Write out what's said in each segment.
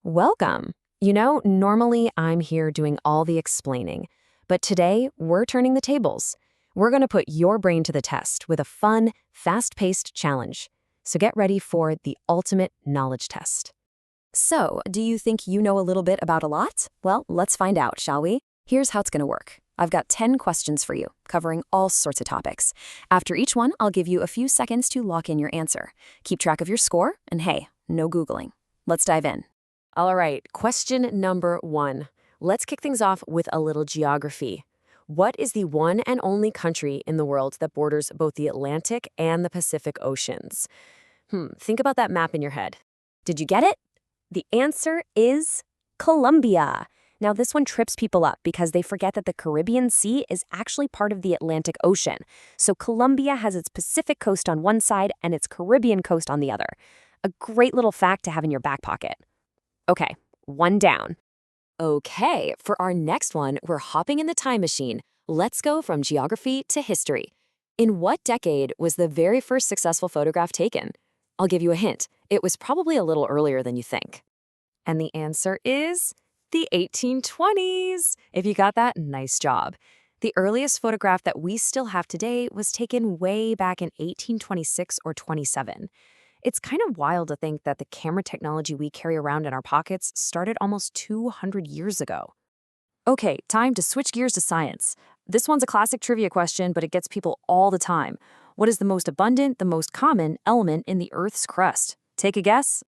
Welcome. Normally I'm here doing all the explaining, but today we're turning the tables. We're going to put your brain to the test with a fun, fast-paced challenge. So get ready for the ultimate knowledge test. So, do you think you know a little bit about a lot? Well, let's find out, shall we? Here's how it's going to work. I've got 10 questions for you, covering all sorts of topics. After each one, I'll give you a few seconds to lock in your answer. Keep track of your score, and hey, no Googling. Let's dive in. All right, question number 1. Let's kick things off with a little geography. What is the one and only country in the world that borders both the Atlantic and the Pacific Oceans? Think about that map in your head. Did you get it? The answer is Colombia. Now, this one trips people up because they forget that the Caribbean Sea is actually part of the Atlantic Ocean. So Colombia has its Pacific coast on one side and its Caribbean coast on the other. A great little fact to have in your back pocket. Okay, one down. Okay, for our next one, we're hopping in the time machine. Let's go from geography to history. In what decade was the very first successful photograph taken? I'll give you a hint. It was probably a little earlier than you think. And the answer is the 1820s. If you got that, nice job. The earliest photograph that we still have today was taken way back in 1826 or 27. It's kind of wild to think that the camera technology we carry around in our pockets started almost 200 years ago. Okay, time to switch gears to science. This one's a classic trivia question, but it gets people all the time. What is the most abundant, the most common element in the Earth's crust? Take a guess?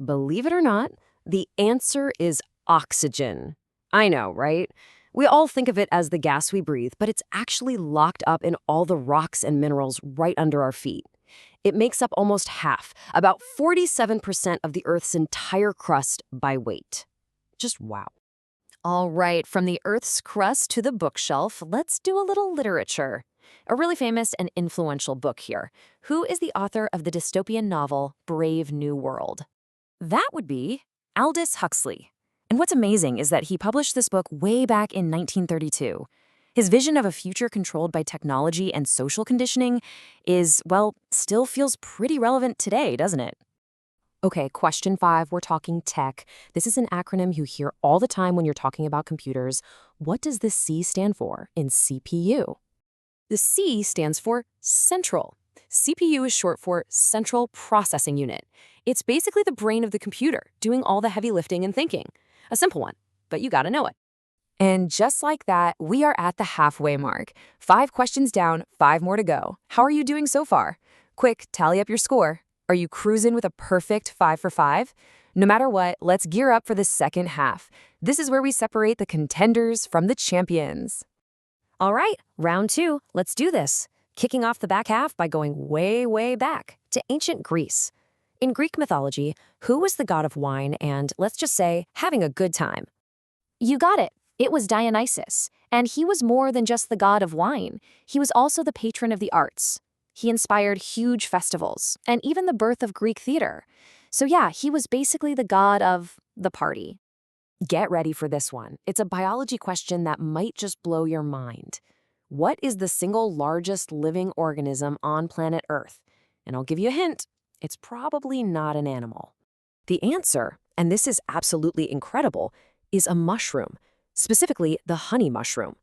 Believe it or not, the answer is oxygen. I know, right? We all think of it as the gas we breathe, but it's actually locked up in all the rocks and minerals right under our feet. It makes up almost half, about 47% of the Earth's entire crust by weight. Just wow. All right, from the Earth's crust to the bookshelf, let's do a little literature. A really famous and influential book here. Who is the author of the dystopian novel Brave New World? That would be Aldous Huxley. And what's amazing is that he published this book way back in 1932. His vision of a future controlled by technology and social conditioning still feels pretty relevant today, doesn't it? Okay, question 5, we're talking tech. This is an acronym you hear all the time when you're talking about computers. What does the C stand for in CPU? The C stands for central. CPU is short for Central Processing Unit. It's basically the brain of the computer, doing all the heavy lifting and thinking. A simple one, but you gotta know it. And just like that, we are at the halfway mark. 5 questions down, 5 more to go. How are you doing so far? Quick, tally up your score. Are you cruising with a perfect 5 for 5? No matter what, let's gear up for the second half. This is where we separate the contenders from the champions. All right, round 2, let's do this. Kicking off the back half by going way, way back to ancient Greece. In Greek mythology, who was the god of wine and, let's just say, having a good time? You got it. It was Dionysus, and he was more than just the god of wine. He was also the patron of the arts. He inspired huge festivals, and even the birth of Greek theater. So yeah, he was basically the god of the party. Get ready for this one. It's a biology question that might just blow your mind. What is the single largest living organism on planet Earth? And I'll give you a hint. It's probably not an animal. The answer, and this is absolutely incredible, is a mushroom. Specifically, the honey mushroom.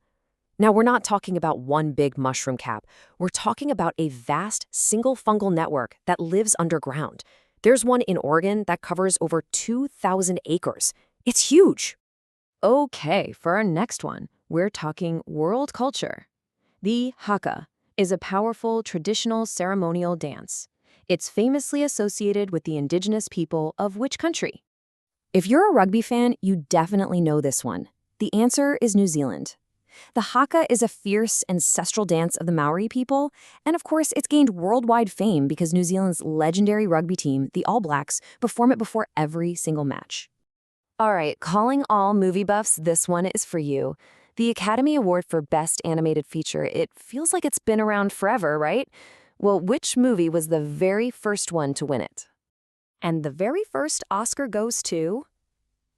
Now, we're not talking about one big mushroom cap. We're talking about a vast single fungal network that lives underground. There's one in Oregon that covers over 2,000 acres. It's huge. Okay, for our next one, we're talking world culture. The haka is a powerful traditional ceremonial dance. It's famously associated with the indigenous people of which country? If you're a rugby fan, you definitely know this one. The answer is New Zealand. The haka is a fierce, ancestral dance of the Maori people, and of course, it's gained worldwide fame because New Zealand's legendary rugby team, the All Blacks, perform it before every single match. All right, calling all movie buffs, this one is for you. The Academy Award for Best Animated Feature, it feels like it's been around forever, right? Well, which movie was the very first one to win it? And the very first Oscar goes to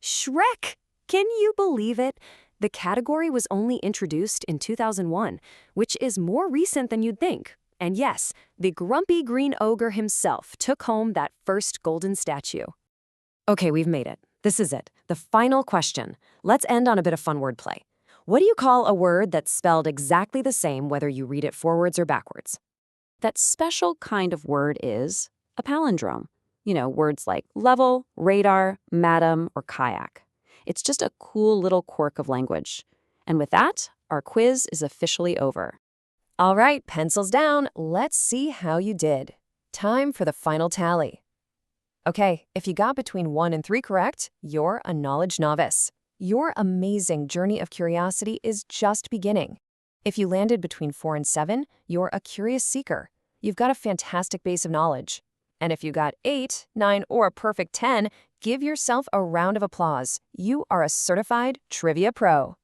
Shrek! Can you believe it? The category was only introduced in 2001, which is more recent than you'd think. And yes, the grumpy green ogre himself took home that first golden statue. Okay, we've made it. This is it, the final question. Let's end on a bit of fun wordplay. What do you call a word that's spelled exactly the same whether you read it forwards or backwards? That special kind of word is a palindrome. Words like level, radar, madam, or kayak. It's just a cool little quirk of language. And with that, our quiz is officially over. All right, pencils down. Let's see how you did. Time for the final tally. Okay, if you got between 1 and 3 correct, you're a knowledge novice. Your amazing journey of curiosity is just beginning. If you landed between 4 and 7, you're a curious seeker. You've got a fantastic base of knowledge. And if you got 8, 9, or a perfect 10, give yourself a round of applause. You are a certified trivia pro.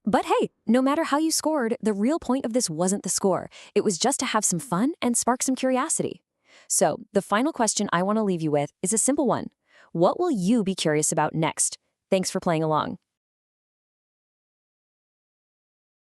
But hey, no matter how you scored, the real point of this wasn't the score. It was just to have some fun and spark some curiosity. So, the final question I want to leave you with is a simple one. What will you be curious about next? Thanks for playing along.